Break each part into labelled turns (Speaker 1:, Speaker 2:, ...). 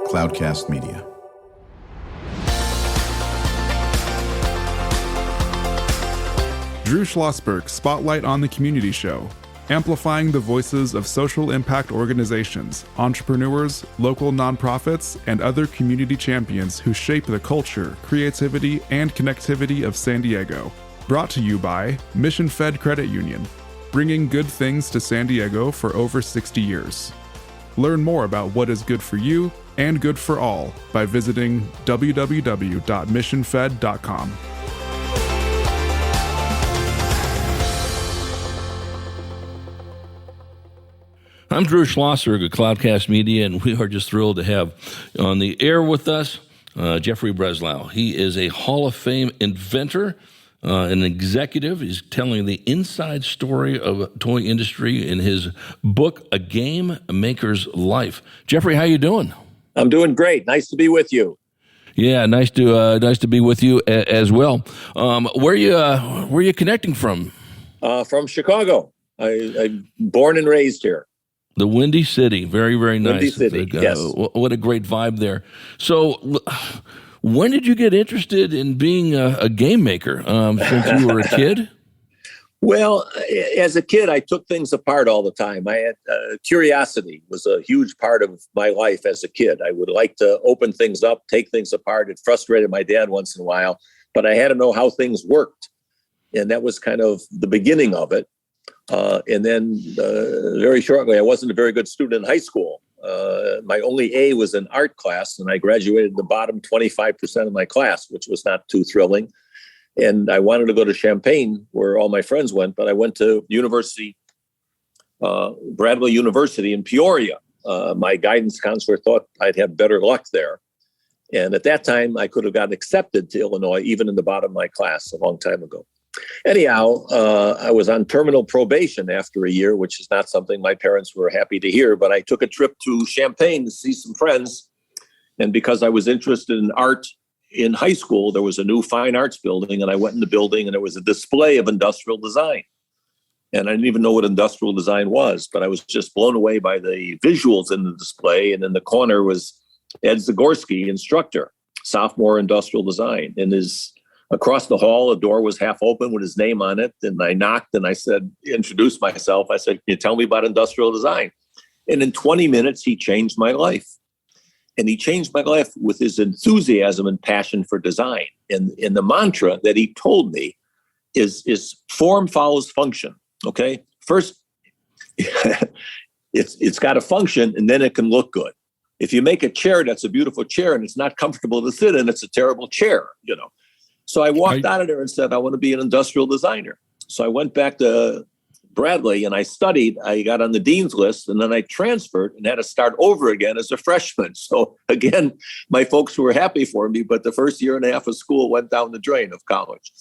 Speaker 1: Cloudcast Media. Drew Schlosberg Spotlight on the Community Show, amplifying the voices of social impact organizations, entrepreneurs, local nonprofits, and other community champions who shape the culture, creativity, and connectivity of San Diego. Brought to you by Mission Fed Credit Union, bringing good things to San Diego for over 60 years. Learn more about what is good for you and good for all by visiting www.missionfed.com.
Speaker 2: I'm Drew Schlosberg of Cloudcast Media, and we are just thrilled to have on the air with us Jeffrey Breslow. He is a Hall of Fame inventor, an executive. He's telling the inside story of the toy industry in his book, A Game Maker's Life. Jeffrey, how you doing?
Speaker 3: I'm doing great. Nice to be with you.
Speaker 2: Yeah, nice to be with you as well. Where you connecting from?
Speaker 3: From Chicago. I'm born and raised here.
Speaker 2: The Windy City. Very, very nice.
Speaker 3: Windy City, yes.
Speaker 2: What a great vibe there. So when did you get interested in being a game maker? Since you were a kid?
Speaker 3: Well, as a kid, I took things apart all the time. I had curiosity was a huge part of my life as a kid. I would like to open things up, take things apart. It frustrated my dad once in a while, but I had to know how things worked. And that was kind of the beginning of it. And then very shortly, I wasn't a very good student in high school. My only A was in art class, and I graduated the bottom 25% of my class, which was not too thrilling. And I wanted to go to Champaign, where all my friends went, but I went to Bradley University in Peoria. My guidance counselor thought I'd have better luck there. And at that time, I could have gotten accepted to Illinois, even in the bottom of my class a long time ago. Anyhow, I was on terminal probation after a year, which is not something my parents were happy to hear, but I took a trip to Champaign to see some friends. And because I was interested in art in high school, there was a new fine arts building, and I went in the building and there was a display of industrial design. And I didn't even know what industrial design was, but I was just blown away by the visuals in the display. And in the corner was Ed Zagorski, instructor, sophomore industrial design. And across the hall, a door was half open with his name on it. And I knocked and I introduced myself. I said, "Can you tell me about industrial design?" And in 20 minutes, he changed my life. And he changed my life with his enthusiasm and passion for design. And the mantra that he told me is form follows function. Okay. First, it's got to function, and then it can look good. If you make a chair that's a beautiful chair and it's not comfortable to sit in, it's a terrible chair, So I walked out of there and said, I want to be an industrial designer. So I went back to Bradley and I studied. I got on the dean's list, and then I transferred and had to start over again as a freshman. So again, my folks were happy for me, but the first year and a half of school went down the drain of college.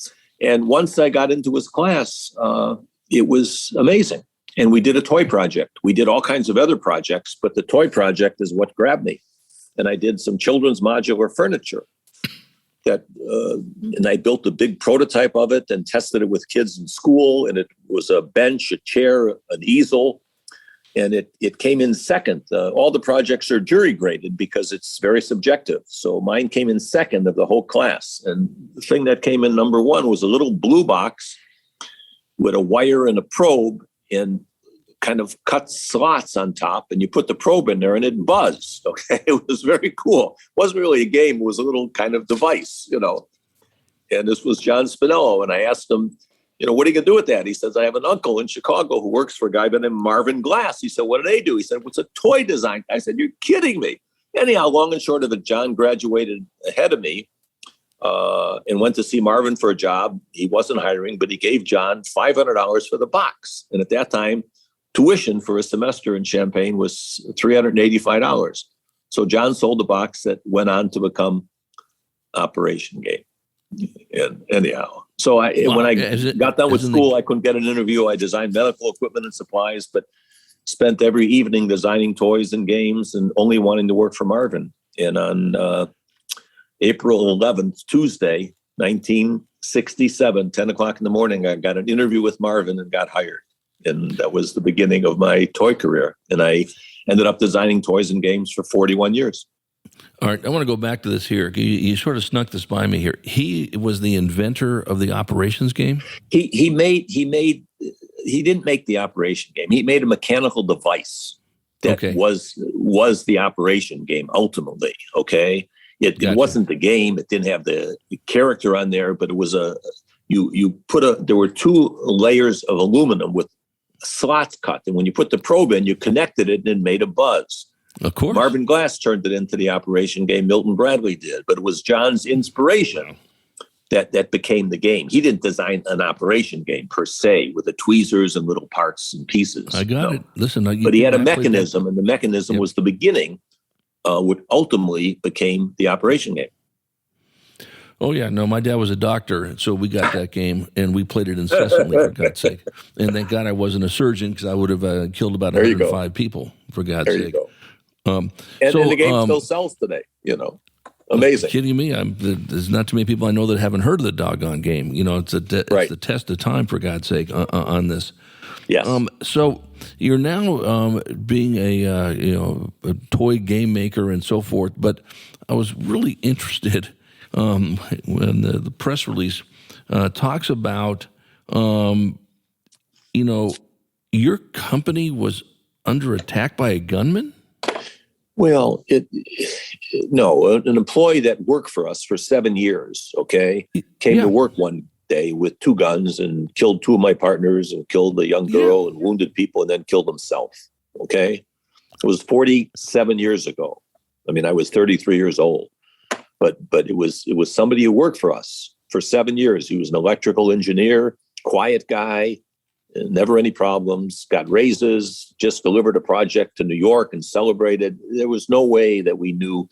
Speaker 3: And once I got into his class, it was amazing. And we did a toy project. We did all kinds of other projects, but the toy project is what grabbed me. And I did some children's modular furniture. And I built a big prototype of it and tested it with kids in school. And it was a bench, a chair, an easel, and it came in second. All the projects are jury graded because it's very subjective. So mine came in second of the whole class. And the thing that came in number one was a little blue box with a wire and a probe and kind of cut slots on top, and you put the probe in there and it buzzed. Okay. It was very cool. It wasn't really a game. It was a little kind of device, and this was John Spinello. And I asked him, what are you going to do with that? He says, I have an uncle in Chicago who works for a guy by the name of Marvin Glass. He said, what do they do? He said, what's a toy design? I said, you're kidding me. Anyhow, long and short of it, John graduated ahead of me and went to see Marvin for a job. He wasn't hiring, but he gave John $500 for the box. And at that time, tuition for a semester in Champaign was $385. So John sold the box that went on to become Operation Game. And anyhow, so when I got done with school, I couldn't get an interview. I designed medical equipment and supplies, but spent every evening designing toys and games and only wanting to work for Marvin. And on April 11th, Tuesday, 1967, 10 o'clock in the morning, I got an interview with Marvin and got hired. And that was the beginning of my toy career. And I ended up designing toys and games for 41 years.
Speaker 2: All right, I want to go back to this here. You sort of snuck this by me here. He was the inventor of the operations game?
Speaker 3: He didn't make the operation game. He made a mechanical device that was the operation game ultimately. Okay. It wasn't the game. It didn't have the character on there, but it was there were 2 layers of aluminum with slots cut. And when you put the probe in, you connected it and it made a buzz.
Speaker 2: Of course.
Speaker 3: Marvin Glass turned it into the operation game. Milton Bradley did, but it was John's inspiration that became the game. He didn't design an operation game per se with the tweezers and little parts and pieces.
Speaker 2: I got it. Listen,
Speaker 3: but he had a mechanism, and the mechanism was the beginning, which ultimately became the operation game.
Speaker 2: Oh, yeah. No, my dad was a doctor, so we got that game, and we played it incessantly, for God's sake. And thank God I wasn't a surgeon, because I would have killed about 105 people, for God's sake.
Speaker 3: There you go. And the game still sells today, Amazing.
Speaker 2: Kidding me? There's not too many people I know that haven't heard of the doggone game. It's it's the test of time, for God's sake, on this.
Speaker 3: Yes.
Speaker 2: So you're now being a toy game maker and so forth. But I was really interested when the press release talks about your company was under attack by a gunman.
Speaker 3: Well, an employee that worked for us for 7 years, came to work one day with 2 guns and killed 2 of my partners and killed a young girl and wounded people and then killed himself. It was 47 years ago. I mean, I was 33 years old, but it was somebody who worked for us for 7 years. He was an electrical engineer, quiet guy. Never any problems, got raises, just delivered a project to New York and celebrated. There was no way that we knew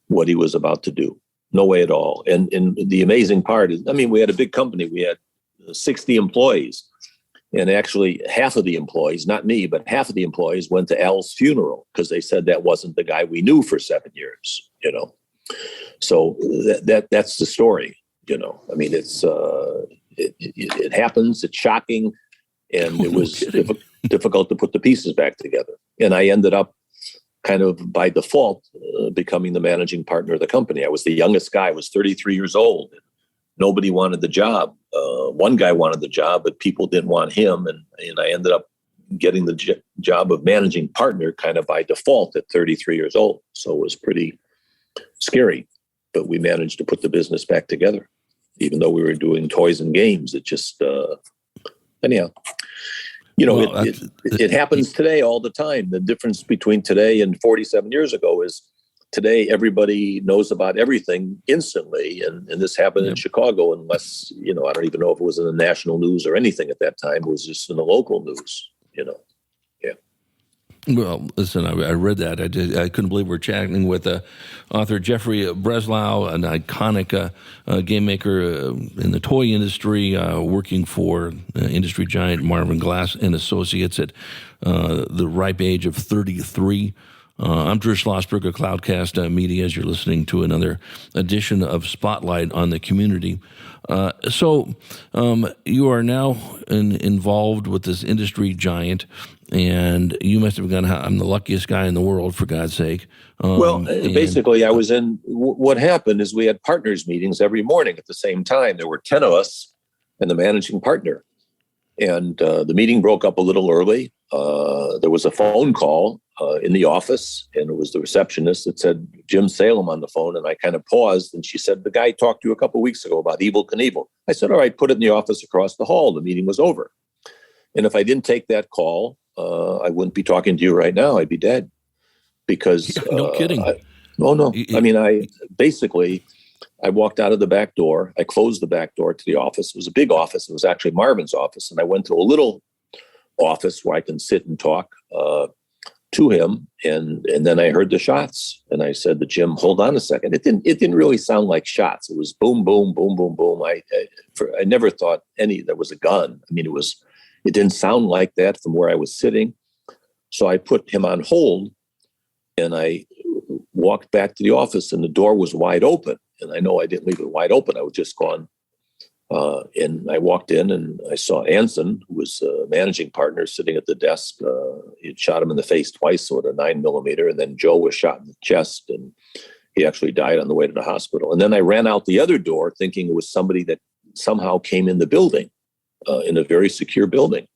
Speaker 3: what he was about to do. No way at all. And the amazing part is, we had a big company. We had 60 employees. And actually half of the employees, not me, but half of the employees went to Al's funeral because they said that wasn't the guy we knew for 7 years, So that's the story, It's it happens. It's shocking. And it was difficult to put the pieces back together. And I ended up kind of by default becoming the managing partner of the company. I was the youngest guy. I was 33 years old. Nobody wanted the job. One guy wanted the job, but people didn't want him. And I ended up getting the job of managing partner kind of by default at 33 years old. So it was pretty scary. But we managed to put the business back together. Even though we were doing toys and games, it just... Anyhow, it happens today all the time. The difference between today and 47 years ago is today everybody knows about everything instantly. And this happened in Chicago, unless, I don't even know if it was in the national news or anything at that time. It was just in the local news, Yeah.
Speaker 2: Well, listen, I read that. I couldn't believe we're chatting with author Jeffrey Breslow, an iconic game maker in the toy industry, working for industry giant Marvin Glass and Associates at the ripe age of 33. I'm Drew Schlosberg of Cloudcast Media, as you're listening to another edition of Spotlight on the Community. So you are now involved with this industry giant, and you must have gone, I'm the luckiest guy in the world, for God's sake.
Speaker 3: Basically, I was in, what happened is we had partners meetings every morning at the same time. There were 10 of us and the managing partner. And the meeting broke up a little early. There was a phone call in the office, and it was the receptionist that said, Jim Salem on the phone. And I kind of paused, and she said, the guy talked to you a couple of weeks ago about Evel Knievel. I said, all right, put it in the office across the hall. The meeting was over. And if I didn't take that call, I wouldn't be talking to you right now. I'd be dead. Because
Speaker 2: no kidding.
Speaker 3: No. I walked out of the back door. I closed the back door to the office. It was a big office. It was actually Marvin's office. And I went to a little office where I can sit and talk to him. And then I heard the shots. And I said to Jim, hold on a second. It didn't really sound like shots. It was boom, boom, boom, boom, boom. I never thought there was a gun. I mean, it didn't sound like that from where I was sitting. So I put him on hold, and I walked back to the office, and the door was wide open. And I know I didn't leave it wide open. I was just gone And I walked in and I saw Anson, who was a managing partner, sitting at the desk. He'd shot him in the face twice with a 9mm, and then Joe was shot in the chest, and he actually died on the way to the hospital. And then I ran out the other door thinking it was somebody that somehow came in the building, in a very secure building.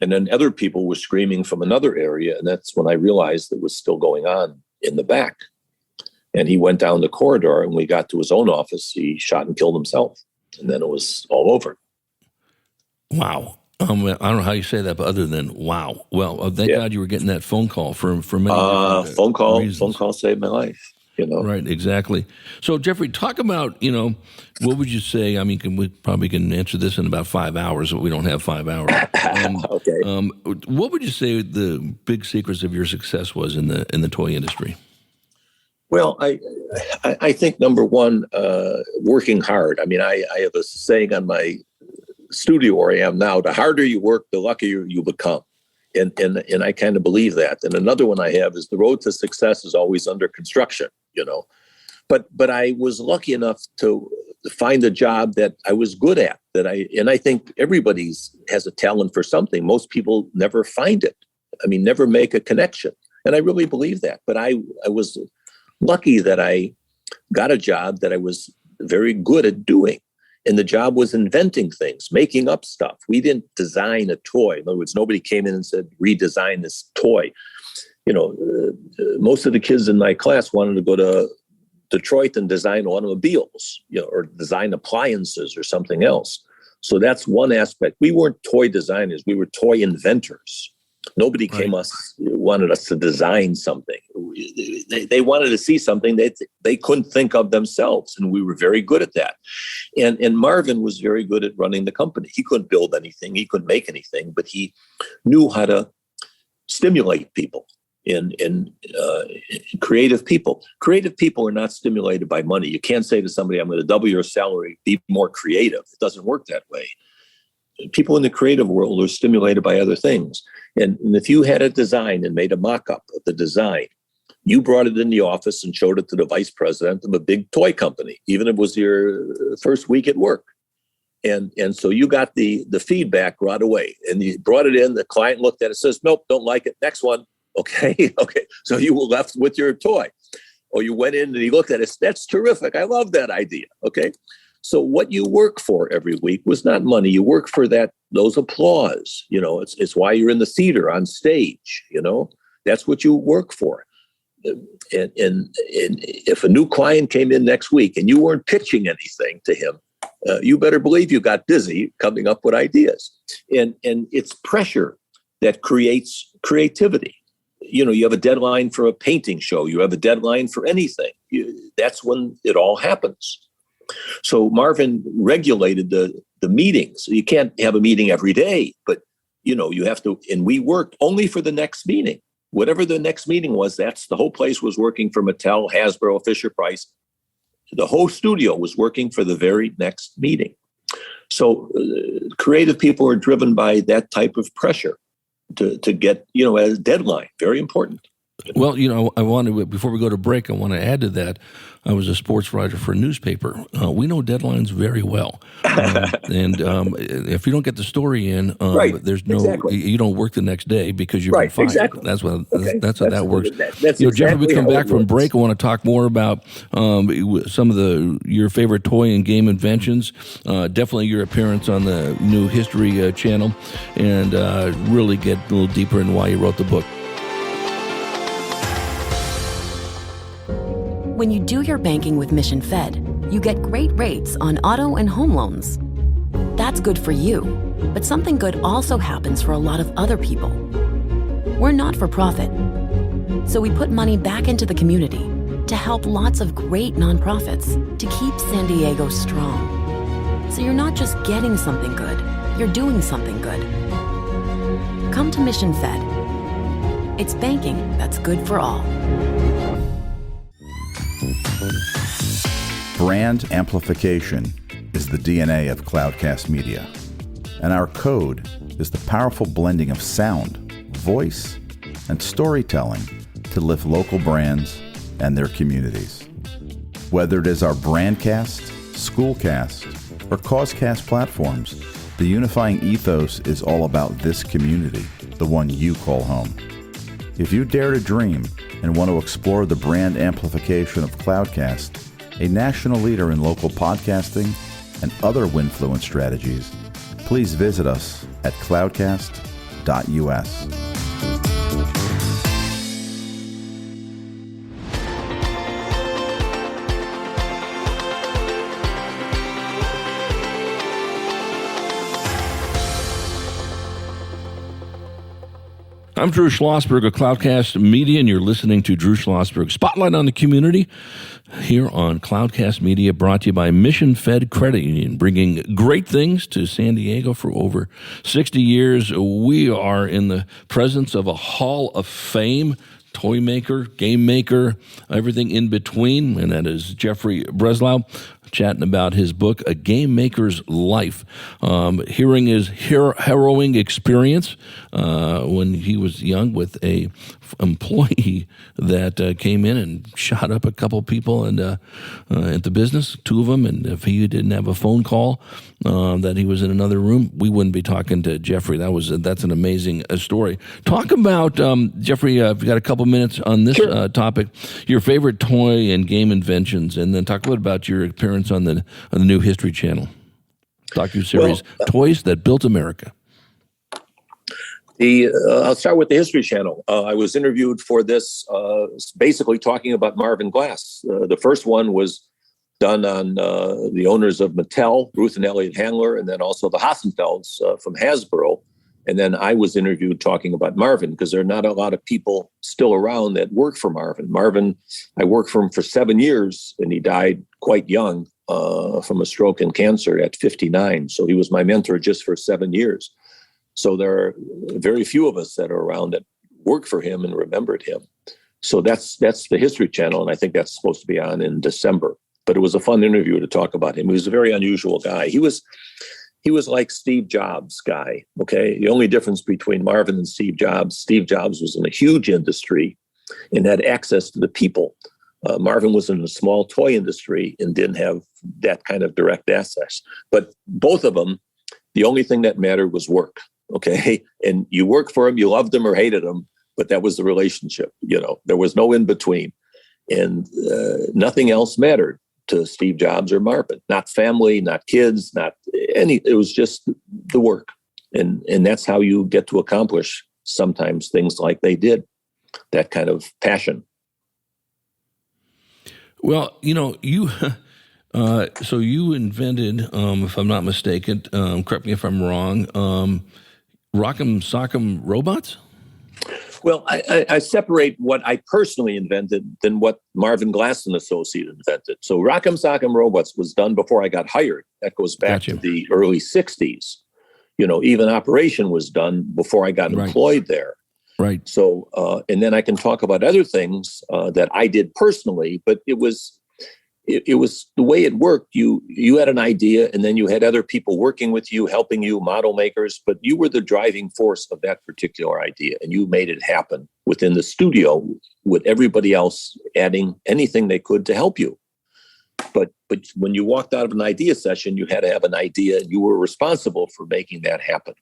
Speaker 3: And then other people were screaming from another area, and that's when I realized it was still going on in the back. And he went down the corridor, and when we got to his own office, he shot and killed himself. And then it was all over.
Speaker 2: Wow. I don't know how you say that, but other than wow. Well, thank God you were getting that phone call for many
Speaker 3: phone call
Speaker 2: reasons.
Speaker 3: Phone call saved my life.
Speaker 2: Right, exactly. So, Jeffrey, talk about, what would you say? I mean, we probably can answer this in about 5 hours, but we don't have 5 hours.
Speaker 3: Okay.
Speaker 2: What would you say the big secrets of your success was in the toy industry?
Speaker 3: Well, I think number one, working hard. I mean, I have a saying on my studio where I am now: the harder you work, the luckier you become. And I kind of believe that. And another one I have is the road to success is always under construction, But I was lucky enough to find a job that I was good at. And I think everybody has a talent for something. Most people never find it. I mean, never make a connection. And I really believe that. But I was lucky that I got a job that I was very good at doing. And the job was inventing things, making up stuff. We didn't design a toy. In other words, nobody came in and said, redesign this toy. Most of the kids in my class wanted to go to Detroit and design automobiles, or design appliances or something else. So that's one aspect. We weren't toy designers. We were toy inventors. Nobody wanted us to design something. They wanted to see something that they couldn't think of themselves, and we were very good at that. And Marvin was very good at running the company. He couldn't build anything, he couldn't make anything, but he knew how to stimulate people and creative people. Creative people are not stimulated by money. You can't say to somebody, "I'm going to double your salary, be more creative." It doesn't work that way. People in the creative world are stimulated by other things. And if you had a design and made a mock-up of the design, you brought it in the office and showed it to the vice president of a big toy company, even if it was your first week at work. And so you got the feedback right away. And you brought it in, the client looked at it, says, "Nope, don't like it. Next one." Okay. So you were left with your toy. Or you went in and he looked at it, "That's terrific. I love that idea." Okay. So what you work for every week was not money. You work for those applause. It's why you're in the theater on stage. That's what you work for. And if a new client came in next week and you weren't pitching anything to him, you better believe you got busy coming up with ideas. And it's pressure that creates creativity. You have a deadline for a painting show. You have a deadline for anything. That's when it all happens. So Marvin regulated the meetings. You can't have a meeting every day, but you have to, and we worked only for the next meeting. Whatever the next meeting was, the whole place was working for Mattel, Hasbro, Fisher-Price. The whole studio was working for the very next meeting. So creative people are driven by that type of pressure to get, a deadline. Very important.
Speaker 2: Well, I want to, before we go to break, I want to add to that. I was a sports writer for a newspaper. We know deadlines very well. And if you don't get the story in, there's no, you don't work the next day because you're fired.
Speaker 3: Exactly.
Speaker 2: That's how that works.
Speaker 3: That's
Speaker 2: Jeffrey, we come back from break. I want to talk more about some of your favorite toy and game inventions. Definitely your appearance on the new History channel, and really get a little deeper in why you wrote the book.
Speaker 4: When you do your banking with Mission Fed, you get great rates on auto and home loans. That's good for you, but something good also happens for a lot of other people. We're not for profit, so we put money back into the community to help lots of great nonprofits to keep San Diego strong. So you're not just getting something good, you're doing something good. Come to Mission Fed. It's banking that's good for all.
Speaker 5: Brand amplification is the DNA of Cloudcast Media, and our code is the powerful blending of sound, voice, and storytelling to lift local brands and their communities. Whether it is our Brandcast, Schoolcast, or Causecast platforms, the unifying ethos is all about this community, the one you call home. If you dare to dream and want to explore the brand amplification of Cloudcast, a national leader in local podcasting and other Winfluence strategies, please visit us at cloudcast.us.
Speaker 2: I'm Drew Schlosberg of Cloudcast Media, and you're listening to Drew Schlosberg Spotlight on the Community here on Cloudcast Media, brought to you by Mission Fed Credit Union, bringing great things to San Diego for over 60 years. We are in the presence of a Hall of Fame toy maker, game maker, everything in between, and that is Jeffrey Breslow, chatting about his book, A Game Maker's Life. Hearing his harrowing experience when he was young with a employee that came in and shot up a couple people and at the business, two of them, and if he didn't have a phone call that he was in another room, we wouldn't be talking to Jeffrey. That's an amazing story. Talk about, Jeffrey, I've got a couple minutes on this topic, your favorite toy and game inventions, and then talk a little about your appearance on the new History Channel docuseries, Toys That Built America.
Speaker 3: I'll start with the History Channel. I was interviewed for this, basically talking about Marvin Glass. The first one was done on the owners of Mattel, Ruth and Elliot Handler, and then also the Hassenfelds from Hasbro. And then I was interviewed talking about Marvin, because there are not a lot of people still around that work for Marvin. Marvin, I worked for him for 7 years, and he died quite young from a stroke and cancer at 59. So he was my mentor just for 7 years. So there are very few of us that are around that worked for him and remembered him. So that's the History Channel, and I think that's supposed to be on in December. But it was a fun interview to talk about him. He was a very unusual guy. He was like Steve Jobs guy, okay? The only difference between Marvin and Steve Jobs was in a huge industry and had access to the people. Marvin was in a small toy industry and didn't have that kind of direct access. But both of them, the only thing that mattered was work, okay? And you worked for him, you loved him or hated him, but that was the relationship. There was no in between. And nothing else mattered to Steve Jobs or Marvin, not family, not kids, not any, it was just the work. And that's how you get to accomplish sometimes things like they did, that kind of passion.
Speaker 2: Well, you, so you invented, if I'm not mistaken, correct me if I'm wrong, Rock'em Sock'em robots?
Speaker 3: Well, I separate what I personally invented than what Marvin Glass and Associates invented. So Rock'em Sock'em Robots was done before I got hired. That goes back to the early 60s. Even operation was done before I got employed there.
Speaker 2: Right.
Speaker 3: So, and then I can talk about other things that I did personally, but it was the way it worked. You had an idea, and then you had other people working with you, helping you, model makers, but you were the driving force of that particular idea, and you made it happen within the studio with everybody else adding anything they could to help you. But when you walked out of an idea session, you had to have an idea, and you were responsible for making that happen.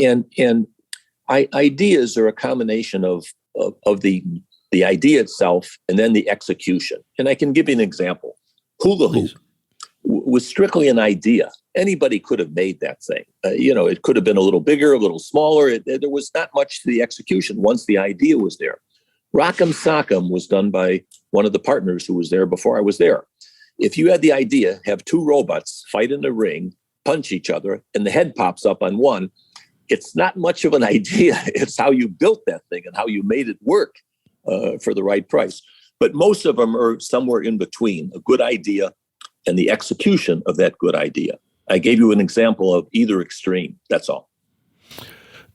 Speaker 3: And ideas are a combination of the idea itself and then the execution. And I can give you an example. Hula hoop was strictly an idea. Anybody could have made that thing. It could have been a little bigger, a little smaller. There was not much to the execution once the idea was there. Rock'em Sock'em was done by one of the partners who was there before I was there. If you had the idea, have two robots fight in the ring, punch each other, and the head pops up on one, it's not much of an idea. It's how you built that thing and how you made it work for the right price. But most of them are somewhere in between a good idea and the execution of that good idea. I gave you an example of either extreme. That's all.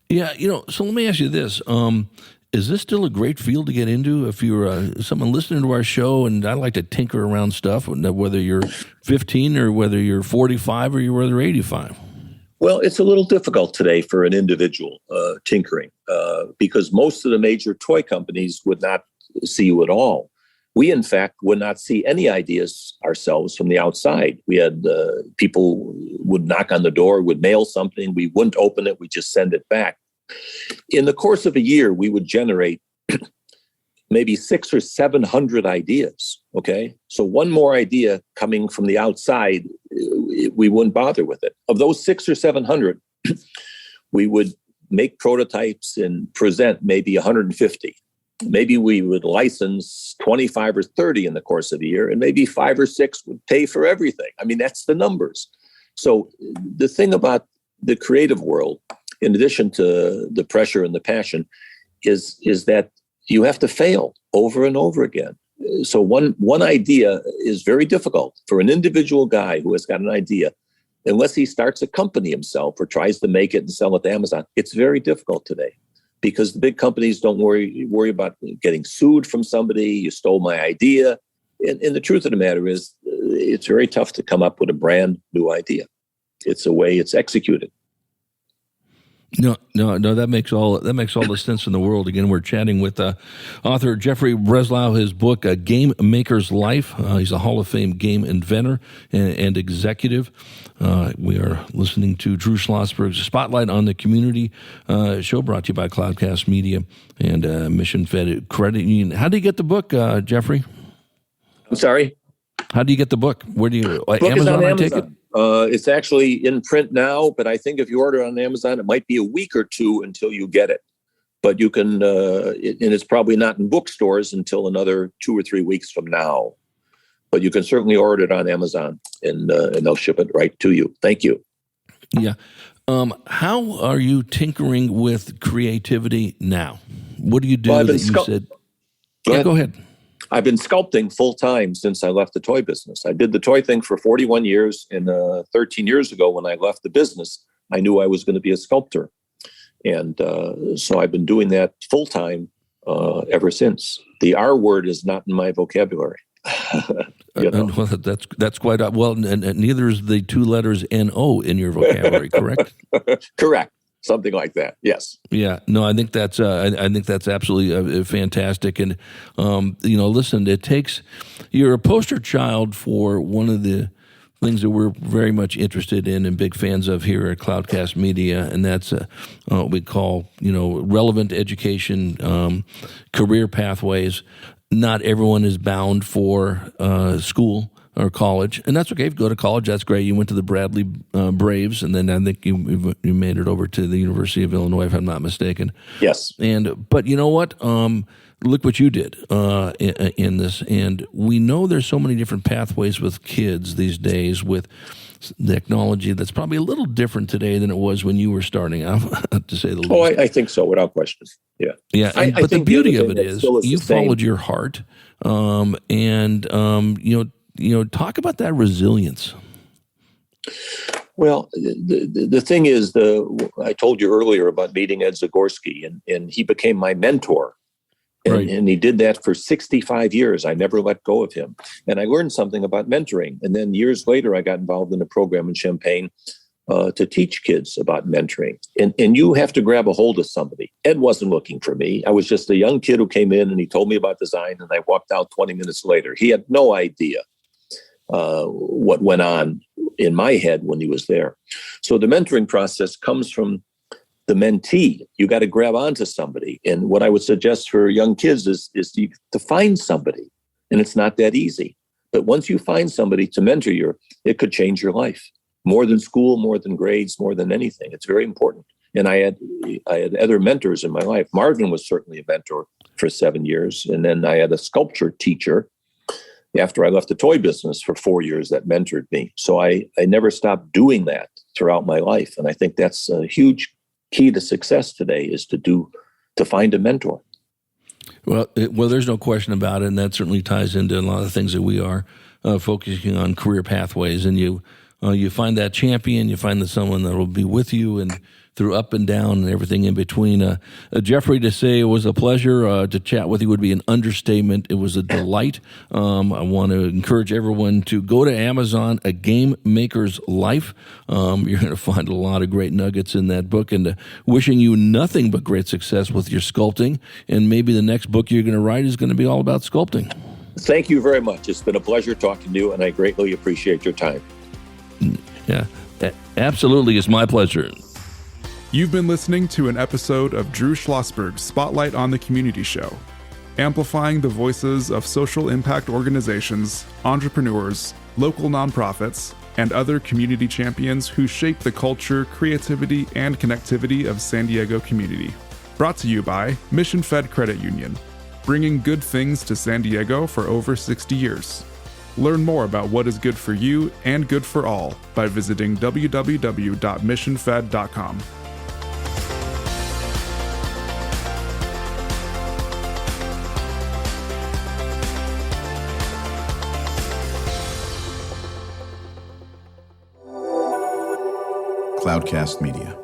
Speaker 2: Yeah, so let me ask you this. Is this still a great field to get into if you're someone listening to our show, and I like to tinker around stuff, whether you're 15 or whether you're 45 or whether you're 85?
Speaker 3: Well, it's a little difficult today for an individual tinkering because most of the major toy companies would not see you at all. we in fact would not see any ideas ourselves from the outside. We had people would knock on the door, would mail something. We wouldn't open it. We just send it back. In the course of a year, we would generate maybe 600 or 700 ideas. Okay. So one more idea coming from the outside, we wouldn't bother with it. Of those 600 or 700, we would make prototypes and present maybe 150. Maybe we would license 25 or 30 in the course of the year, and maybe 5 or 6 would pay for everything. I mean, that's the numbers. So the thing about the creative world, in addition to the pressure and the passion, is that you have to fail over and over again. So one idea is very difficult for an individual guy who has got an idea. Unless he starts a company himself or tries to make it and sell it to Amazon, it's very difficult today because the big companies don't worry about getting sued from somebody. You stole my idea. And the truth of the matter is, it's very tough to come up with a brand new idea. It's the way it's executed.
Speaker 2: No, that makes all the sense in the world. Again, we're chatting with author Jeffrey Breslow, his book, A Game Maker's Life. He's a Hall of Fame game inventor and executive. We are listening to Drew Schlosberg's Spotlight on the Community show, brought to you by Cloudcast Media and Mission Fed Credit Union. How do you get the book, Jeffrey?
Speaker 3: I'm sorry?
Speaker 2: How do you get the book? Where do you,
Speaker 3: book
Speaker 2: Amazon,
Speaker 3: is on
Speaker 2: I
Speaker 3: Amazon.
Speaker 2: take it?
Speaker 3: It's actually in print now, but I think if you order it on Amazon, it might be a week or two until you get it. But you can, and it's probably not in bookstores until another 2 or 3 weeks from now. But you can certainly order it on Amazon, and they'll ship it right to you. Thank you.
Speaker 2: Yeah. How are you tinkering with creativity now? What do you do that you said? Go ahead.
Speaker 3: I've been sculpting full time since I left the toy business. I did the toy thing for 41 years, and 13 years ago when I left the business, I knew I was going to be a sculptor. And so I've been doing that full time ever since. The R word is not in my vocabulary.
Speaker 2: Well, that's quite well, and neither is the 2 letters N-O in your vocabulary, correct?
Speaker 3: Correct. Something like that. Yes.
Speaker 2: Yeah. No, I think that's absolutely fantastic. And listen, you're a poster child for one of the things that we're very much interested in and big fans of here at Cloudcast Media, and that's what we call relevant education, career pathways. Not everyone is bound for school or college, and that's okay. If you go to college, that's great. You went to the Bradley Braves, and then I think you made it over to the University of Illinois, if I'm not mistaken.
Speaker 3: Yes.
Speaker 2: But you know what? Look what you did in this, and we know there's so many different pathways with kids these days with technology that's probably a little different today than it was when you were starting out, to say the least.
Speaker 3: Oh, I think so, without question. Yeah.
Speaker 2: Yeah. But the beauty of it is you followed your heart, talk about that resilience.
Speaker 3: Well, the thing is, I told you earlier about meeting Ed Zagorski, and he became my mentor.
Speaker 2: Right.
Speaker 3: And he did that for 65 years. I never let go of him. And I learned something about mentoring. And then years later, I got involved in a program in Champaign to teach kids about mentoring. And you have to grab a hold of somebody. Ed wasn't looking for me. I was just a young kid who came in, and he told me about design, and I walked out 20 minutes later. He had no idea what went on in my head when he was there. So the mentoring process comes from the mentee. You got to grab onto somebody. And what I would suggest for young kids is to find somebody. And it's not that easy. But once you find somebody to mentor you, it could change your life. More than school, more than grades, more than anything. It's very important. And I had other mentors in my life. Marvin was certainly a mentor for 7 years. And then I had a sculpture teacher after I left the toy business for 4 years that mentored me. So I never stopped doing that throughout my life. And I think that's a huge key to success today, is to find a mentor.
Speaker 2: Well, there's no question about it, and that certainly ties into a lot of the things that we are focusing on, career pathways. And you find that champion, you find that someone that will be with you and through up and down and everything in between. Jeffrey, to say it was a pleasure to chat with you would be an understatement. It was a delight. I want to encourage everyone to go to Amazon, A Game Maker's Life. You're going to find a lot of great nuggets in that book, and wishing you nothing but great success with your sculpting. And maybe the next book you're going to write is going to be all about sculpting.
Speaker 3: Thank you very much. It's been a pleasure talking to you, and I greatly appreciate your time.
Speaker 2: Yeah, absolutely. It's my pleasure.
Speaker 1: You've been listening to an episode of Drew Schlosberg's Spotlight on the Community Show, amplifying the voices of social impact organizations, entrepreneurs, local nonprofits, and other community champions who shape the culture, creativity, and connectivity of San Diego community. Brought to you by Mission Fed Credit Union, bringing good things to San Diego for over 60 years. Learn more about what is good for you and good for all by visiting www.missionfed.com.
Speaker 5: Cloudcast Media.